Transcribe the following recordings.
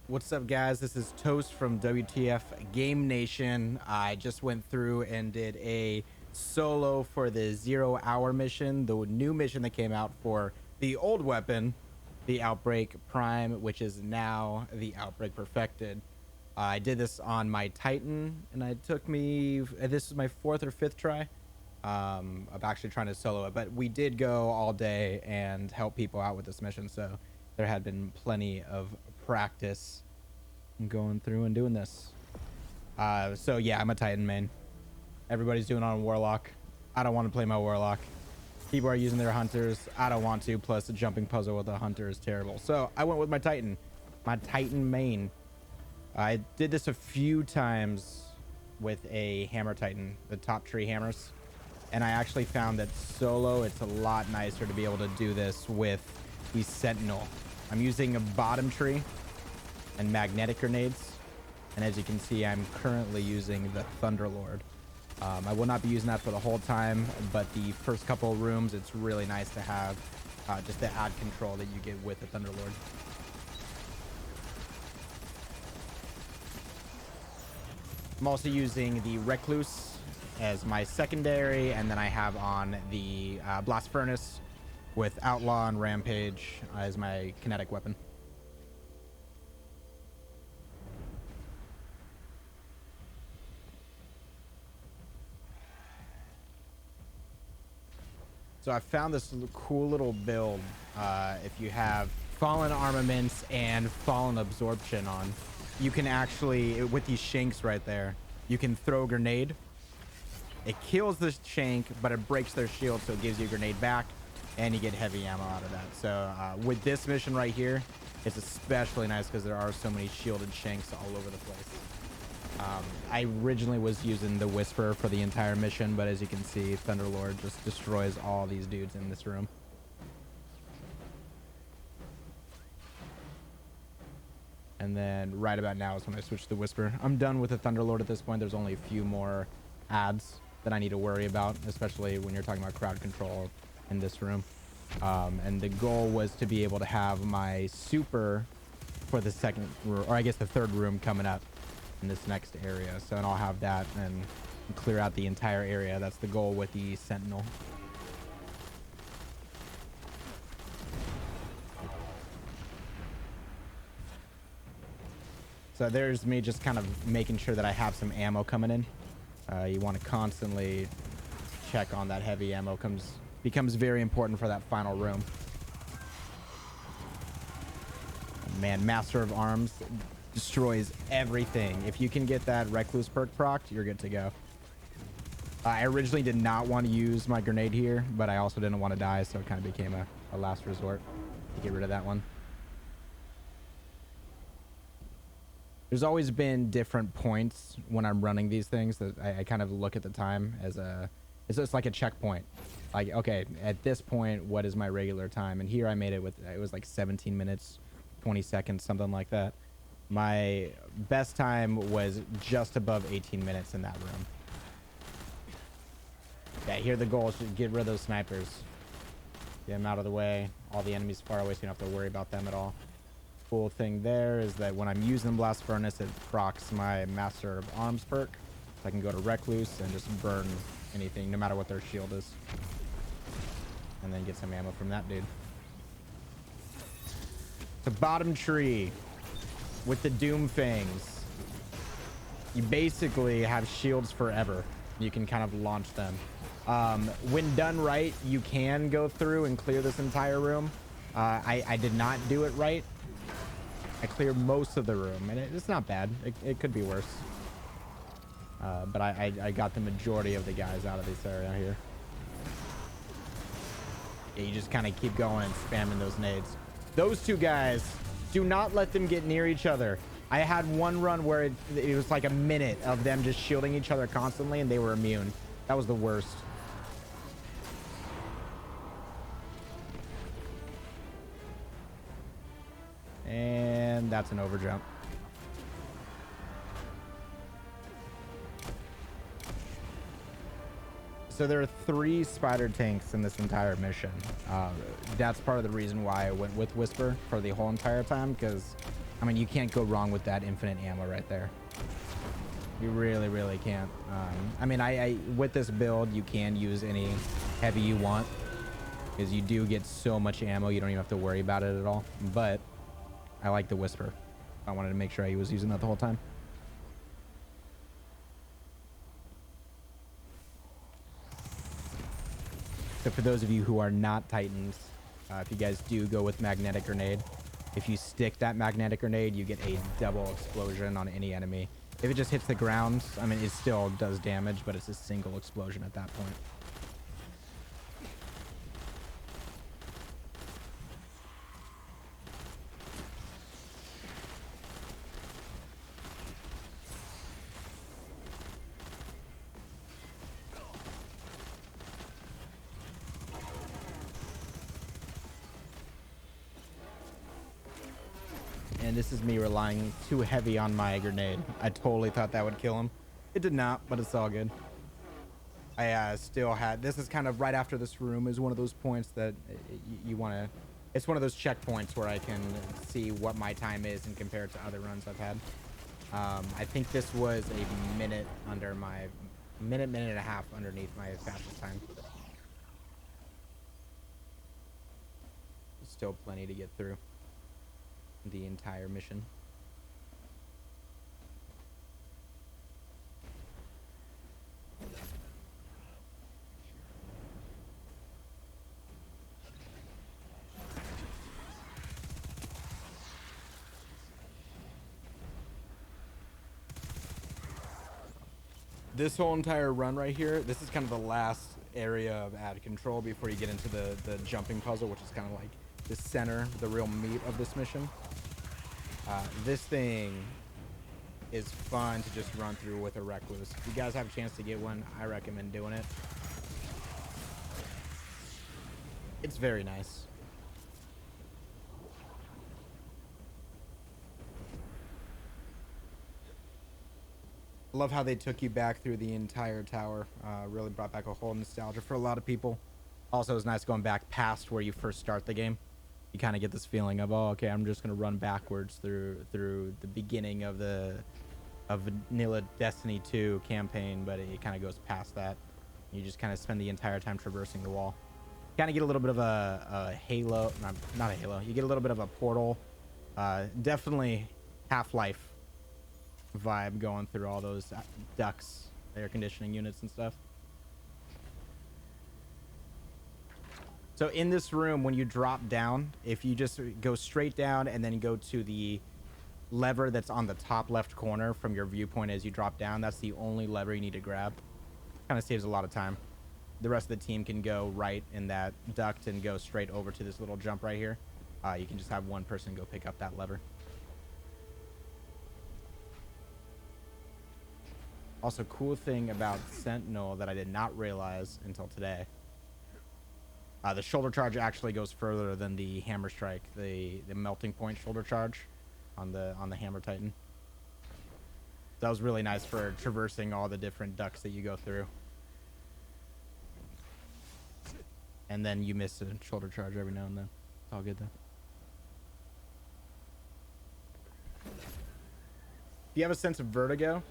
What's up, guys? This is Toast from WTF Game Nation. I just went through and did a solo for the 0 hour mission, the new mission that came out for the old weapon, the Outbreak Prime, which is now the Outbreak Perfected. I did this on my Titan, and it took me, this is my 4th or 5th try of actually trying to solo it, but we did go all day and help people out with this mission, so there had been plenty of practice going through and doing this. So yeah, I'm a Titan main. Everybody's doing on Warlock. I don't want to play my Warlock. People are using their hunters. I don't want to. Plus, the jumping puzzle with a hunter is terrible. So I went with my Titan main. I did this a few times with a hammer Titan, the top tree hammers, and I actually found that solo it's a lot nicer to be able to do this with the Sentinel. I'm using a bottom tree and magnetic grenades, and as you can see, I'm currently using the Thunderlord. I will not be using that for the whole time, but the first couple of rooms it's really nice to have just the ad control that you get with the Thunderlord. I'm also using the Recluse as my secondary, and then I have on the Blast Furnace with Outlaw and Rampage as my kinetic weapon. So I found this cool little build. If you have Fallen Armaments and Fallen Absorption on, you can actually, with these shanks right there, you can throw a grenade. It kills the shank, but it breaks their shield, so it gives you a grenade back, and you get heavy ammo out of that. So with this mission right here, it's especially nice because there are so many shielded shanks all over the place. I originally was using the Whisper for the entire mission, but as you can see, Thunderlord just destroys all these dudes in this room. And then right about now is when I switch to the Whisper. I'm done with the Thunderlord at this point. There's only a few more ads that I need to worry about, especially when you're talking about crowd control in this room. And the goal was to be able to have my super for the second room, or I guess the third room coming up in this next area. So and I'll have that and clear out the entire area. That's the goal with the Sentinel. So there's me just kind of making sure that I have some ammo coming in. You want to constantly check on that heavy ammo. Becomes very important for that final room. Man, Master of Arms destroys everything. If you can get that Recluse perk procced, you're good to go. I originally did not want to use my grenade here, but I also didn't want to die, so it kind of became a last resort to get rid of that one. There's always been different points when I'm running these things that I kind of look at the time as it's just like a checkpoint. Like, okay, at this point, what is my regular time? And here I made it with, it was like 17 minutes, 20 seconds, something like that. My best time was just above 18 minutes in that room. Yeah, here the goal is to get rid of those snipers. Get them out of the way. All the enemies far away so you don't have to worry about them at all. Cool thing there is that when I'm using Blast Furnace, it procs my Master of Arms perk. So I can go to Recluse and just burn anything, no matter what their shield is. And then get some ammo from that dude. The bottom tree with the Doom Fangs. You basically have shields forever. You can kind of launch them. When done right, you can go through and clear this entire room. I did not do it right. I cleared most of the room, and it's not bad. It could be worse. But I got the majority of the guys out of this area here. Yeah, you just kind of keep going and spamming those nades. Those two guys, do not let them get near each other. I had one run where it was like a minute of them just shielding each other constantly, and they were immune. That was the worst. And that's an overjump. So there are 3 spider tanks in this entire mission. That's part of the reason why I went with Whisper for the whole entire time, because, I mean, you can't go wrong with that infinite ammo right there. You really, really can't. I mean, I with this build, you can use any heavy you want, because you do get so much ammo, you don't even have to worry about it at all. But I like the Whisper. I wanted to make sure I was using that the whole time. So for those of you who are not Titans, if you guys do go with magnetic grenade, if you stick that magnetic grenade, you get a double explosion on any enemy. If it just hits the ground, I mean, it still does damage, but it's a single explosion at that point. And this is me relying too heavy on my grenade. I totally thought that would kill him. It did not, but it's all good. I still had, this is kind of right after this room is one of those points that you want to, it's one of those checkpoints where I can see what my time is and compare it to other runs I've had. I think this was a minute under my, minute and a half underneath my fastest time. Still plenty to get through the entire mission. This whole entire run right here, this is kind of the last area of ad control before you get into the jumping puzzle, which is kind of like the center, the real meat of this mission. This thing is fun to just run through with a recluse. If you guys have a chance to get one, I recommend doing it. It's very nice. Love how they took you back through the entire tower. Really brought back a whole nostalgia for a lot of people. Also, it's nice going back past where you first start the game. You kind of get this feeling of, oh, okay, I'm just gonna run backwards through the beginning of Vanilla Destiny 2 campaign, but it kind of goes past that. You just kind of spend the entire time traversing the wall. Kind of get a little bit of a Halo, not a Halo. You get a little bit of a Portal. Definitely Half-Life vibe going through all those ducts, air conditioning units and stuff. So in this room, when you drop down, if you just go straight down and then go to the lever that's on the top left corner from your viewpoint as you drop down, that's the only lever you need to grab. Kind of saves a lot of time. The rest of the team can go right in that duct and go straight over to this little jump right here. You can just have one person go pick up that lever. Also, cool thing about Sentinel that I did not realize until today. The shoulder charge actually goes further than the hammer strike, the melting point shoulder charge on the Hammer Titan. That was really nice for traversing all the different ducts that you go through. And then you miss a shoulder charge every now and then. It's all good though. If you have a sense of vertigo,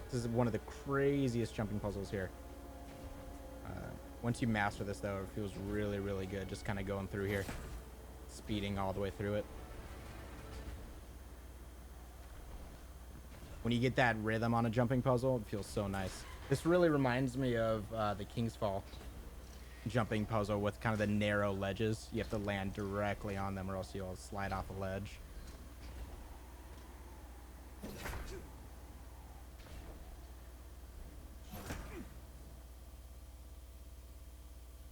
this is one of the craziest jumping puzzles here. Once you master this, though, it feels really, really good. Just kind of going through here, speeding all the way through it. When you get that rhythm on a jumping puzzle, it feels so nice. This really reminds me of the King's Fall jumping puzzle with kind of the narrow ledges. You have to land directly on them or else you'll slide off a ledge.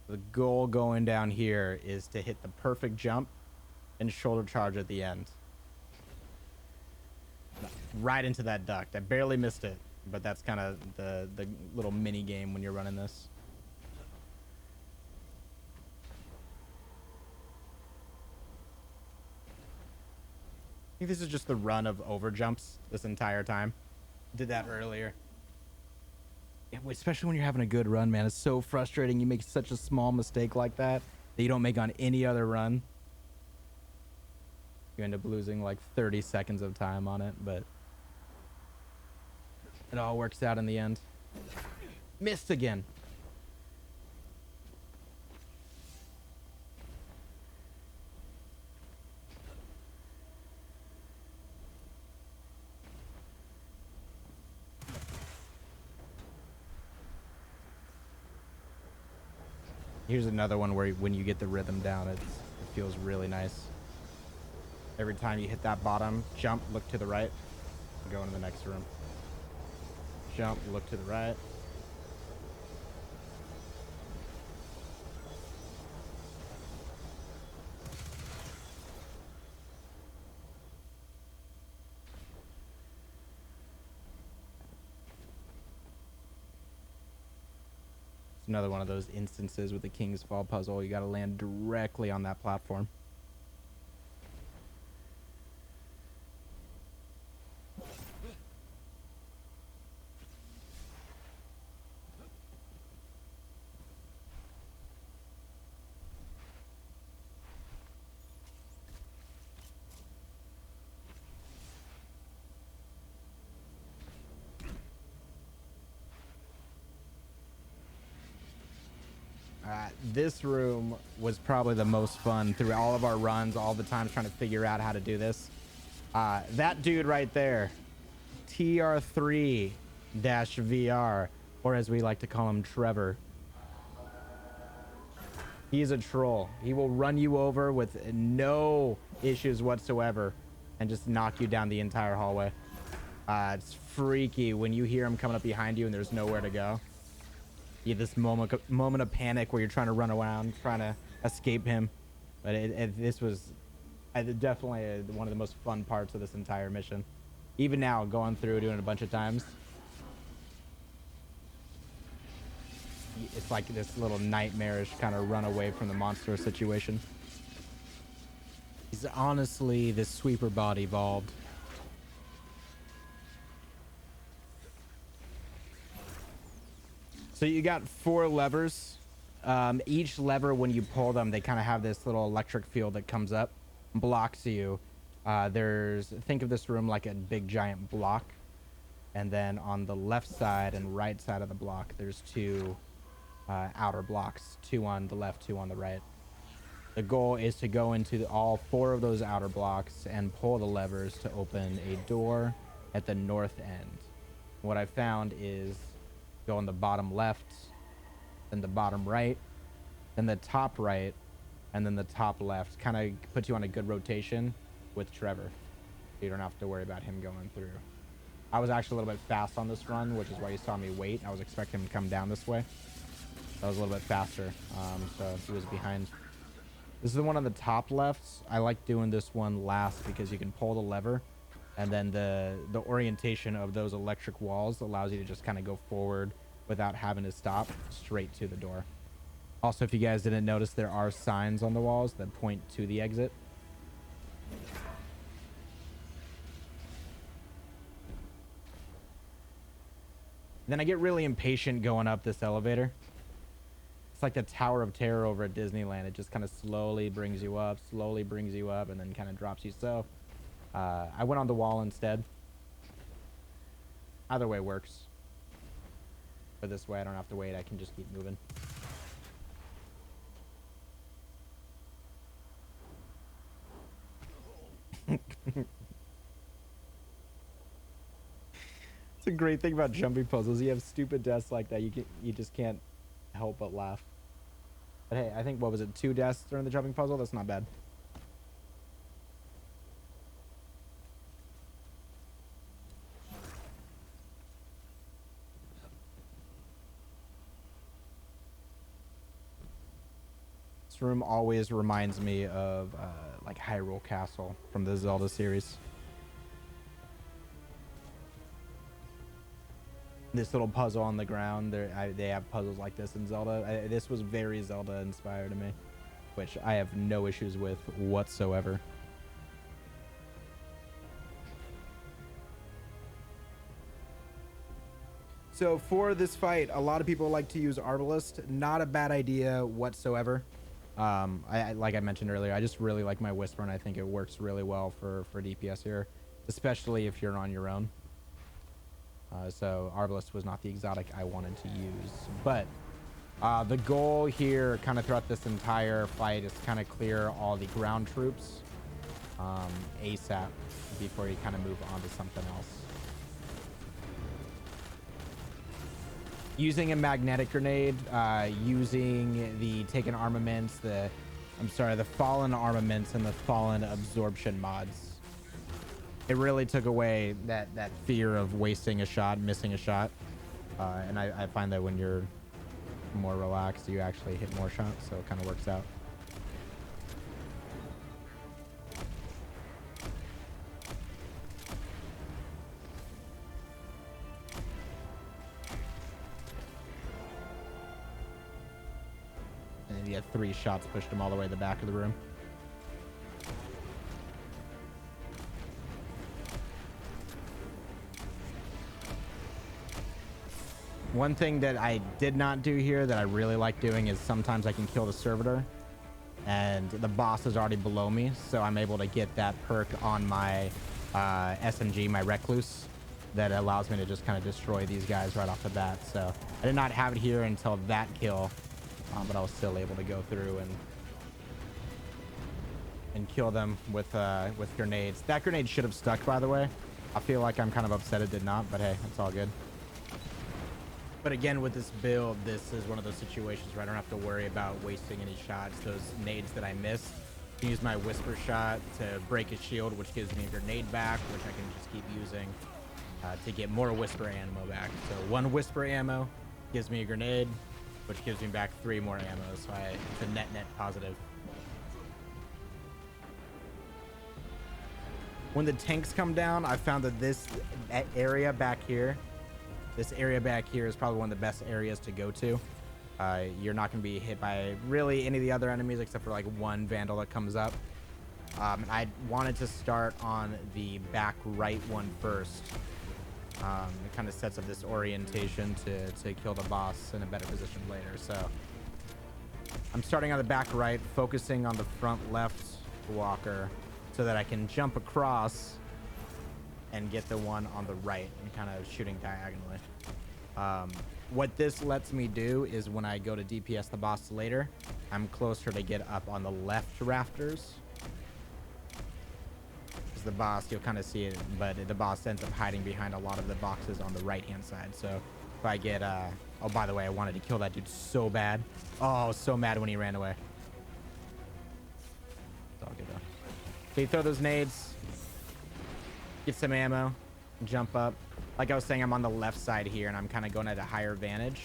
The goal going down here is to hit the perfect jump and shoulder charge at the end. Right into that duct. I barely missed it, but that's kind of the little mini game when you're running this. I think this is just the run of over jumps this entire time. Did that earlier. especially when you're having a good run, man. It's so frustrating. You make such a small mistake like that that you don't make on any other run. You end up losing like 30 seconds of time on it, but it all works out in the end. Missed again. Here's another one where when you get the rhythm down, it feels really nice. Every time you hit that bottom, jump, look to the right, and go into the next room. Jump, look to the right. It's another one of those instances with the King's Fall puzzle. You got to land directly on that platform. This room was probably the most fun through all of our runs, all the times trying to figure out how to do this. That dude right there, TR3-VR, or as we like to call him, Trevor. He's a troll. He will run you over with no issues whatsoever and just knock you down the entire hallway. It's freaky when you hear him coming up behind you and there's nowhere to go. You have this moment of panic where you're trying to run around, trying to escape him. But this was definitely one of the most fun parts of this entire mission. Even now, going through, doing it a bunch of times, it's like this little nightmarish kind of run away from the monster situation. He's honestly this sweeper bot evolved. So you got 4 levers. Each lever, when you pull them, they kind of have this little electric field that comes up, blocks you. Think of this room like a big giant block. And then on the left side and right side of the block, there's 2 outer blocks, 2 on the left, 2 on the right. The goal is to go into all 4 of those outer blocks and pull the levers to open a door at the north end. What I found is go on the bottom left, then the bottom right, then the top right, and then the top left. Kind of puts you on a good rotation with Trevor. So you don't have to worry about him going through. I was actually a little bit fast on this run, which is why you saw me wait. I was expecting him to come down this way. I was a little bit faster, so he was behind. This is the one on the top left. I like doing this one last because you can pull the lever, and then the orientation of those electric walls allows you to just kind of go forward without having to stop, straight to the door. Also, if you guys didn't notice, there are signs on the walls that point to the exit. Then I get really impatient going up this elevator. It's like the Tower of Terror over at Disneyland. It just kind of slowly brings you up, and then kind of drops you. So I went on the wall instead. Either way works. But this way I don't have to wait. I can just keep moving. It's a great thing about jumping puzzles. You have stupid deaths like that. You just can't help but laugh. But hey, I think, what was it, 2 deaths during the jumping puzzle? That's not bad. This room always reminds me of like Hyrule Castle from the Zelda series. This little puzzle on the ground, they have puzzles like this in Zelda. This was very Zelda inspired to me, which I have no issues with whatsoever. So for this fight, a lot of people like to use Arbalist. Not a bad idea whatsoever. I like I mentioned earlier, I just really like my Whisper, and I think it works really well for DPS here, especially if you're on your own. So Arbalist was not the exotic I wanted to use, but the goal here kind of throughout this entire fight is kind of clear all the ground troops ASAP before you kind of move on to something else. Using a magnetic grenade, using the taken armaments, the fallen armaments and the fallen absorption mods. It really took away that fear of wasting a shot, missing a shot. And I find that when you're more relaxed, you actually hit more shots, so it kind of works out. And he had 3 shots, pushed him all the way to the back of the room. One thing that I did not do here that I really like doing is sometimes I can kill the servitor and the boss is already below me, so I'm able to get that perk on my SMG, my Recluse, that allows me to just kind of destroy these guys right off the bat. So I did not have it here until that kill, but I was still able to go through and kill them with grenades. That grenade should have stuck, by the way. I feel like I'm kind of upset it did not, but hey, it's all good. But again, with this build, this is one of those situations where I don't have to worry about wasting any shots. Those nades that I missed, I can use my Whisper shot to break a shield, which gives me a grenade back, which I can just keep using to get more Whisper ammo back. So 1 Whisper ammo gives me a grenade, which gives me back 3 more ammo. So it's a net positive. When the tanks come down, I found that this area back here, is probably one of the best areas to go to. You're not going to be hit by really any of the other enemies except for like 1 Vandal that comes up. I wanted to start on the back right one first. It kind of sets up this orientation to kill the boss in a better position later. So I'm starting on the back right, focusing on the front left walker so that I can jump across and get the one on the right and kind of shooting diagonally. What this lets me do is when I go to DPS the boss later, I'm closer to get up on the left rafters. Because the boss, you'll kind of see it, but the boss ends up hiding behind a lot of the boxes on the right-hand side. So if I get, oh, by the way, I wanted to kill that dude so bad. Oh, I was so mad when he ran away. It's all good though. So you throw those nades, get some ammo, jump up. Like I was saying, I'm on the left side here and I'm kind of going at a higher vantage.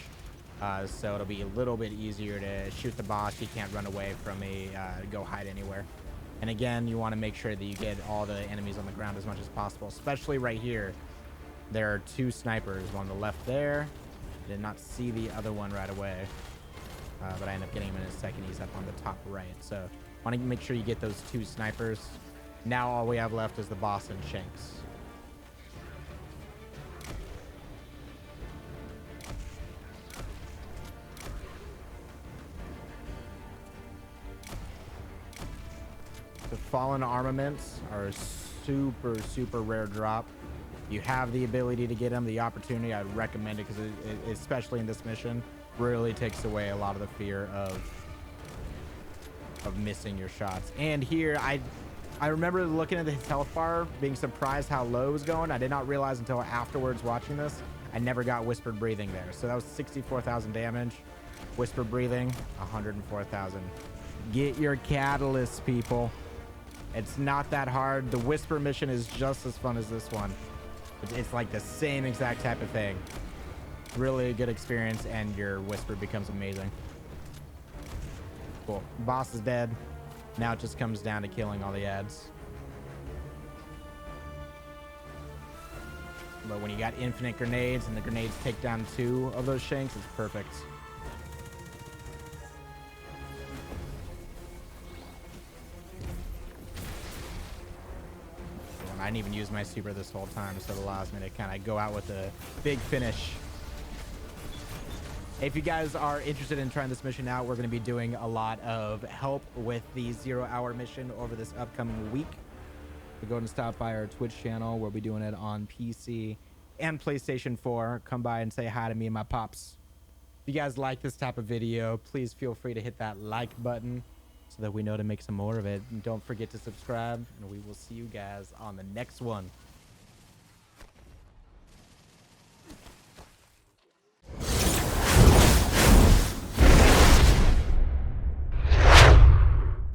So it'll be a little bit easier to shoot the boss. He can't run away from me, go hide anywhere. And again, you want to make sure that you get all the enemies on the ground as much as possible, especially right here. There are 2 snipers, one on the left there. I did not see the other one right away, but I end up getting him in a second. He's up on the top right. So want to make sure you get those 2 snipers. Now all we have left is the boss and Shanks. The fallen armaments are super rare drop. You have the ability to get them, the opportunity. I'd recommend it because it, especially in this mission, really takes away a lot of the fear of missing your shots. And here, I remember looking at his health bar, being surprised how low it was going. I did not realize until afterwards watching this, I never got Whispered Breathing there. So that was 64,000 damage. Whispered Breathing, 104,000. Get your catalysts, people. It's not that hard. The Whisper mission is just as fun as this one. It's like the same exact type of thing. Really a good experience, and your Whisper becomes amazing. Cool. Boss is dead. Now it just comes down to killing all the ads. But when you got infinite grenades and the grenades take down 2 of those Shanks, it's perfect. I didn't even use my super this whole time, so it allows me to kind of go out with a big finish If you guys are interested in trying this mission out, we're going to be doing a lot of help with the 0-hour mission over this upcoming week. So go and stop by our Twitch channel. We'll be doing it on PC and PlayStation 4. Come by and say hi to me and my pops. If you guys like this type of video, please feel free to hit that like button so that we know to make some more of it. And don't forget to subscribe, and we will see you guys on the next one.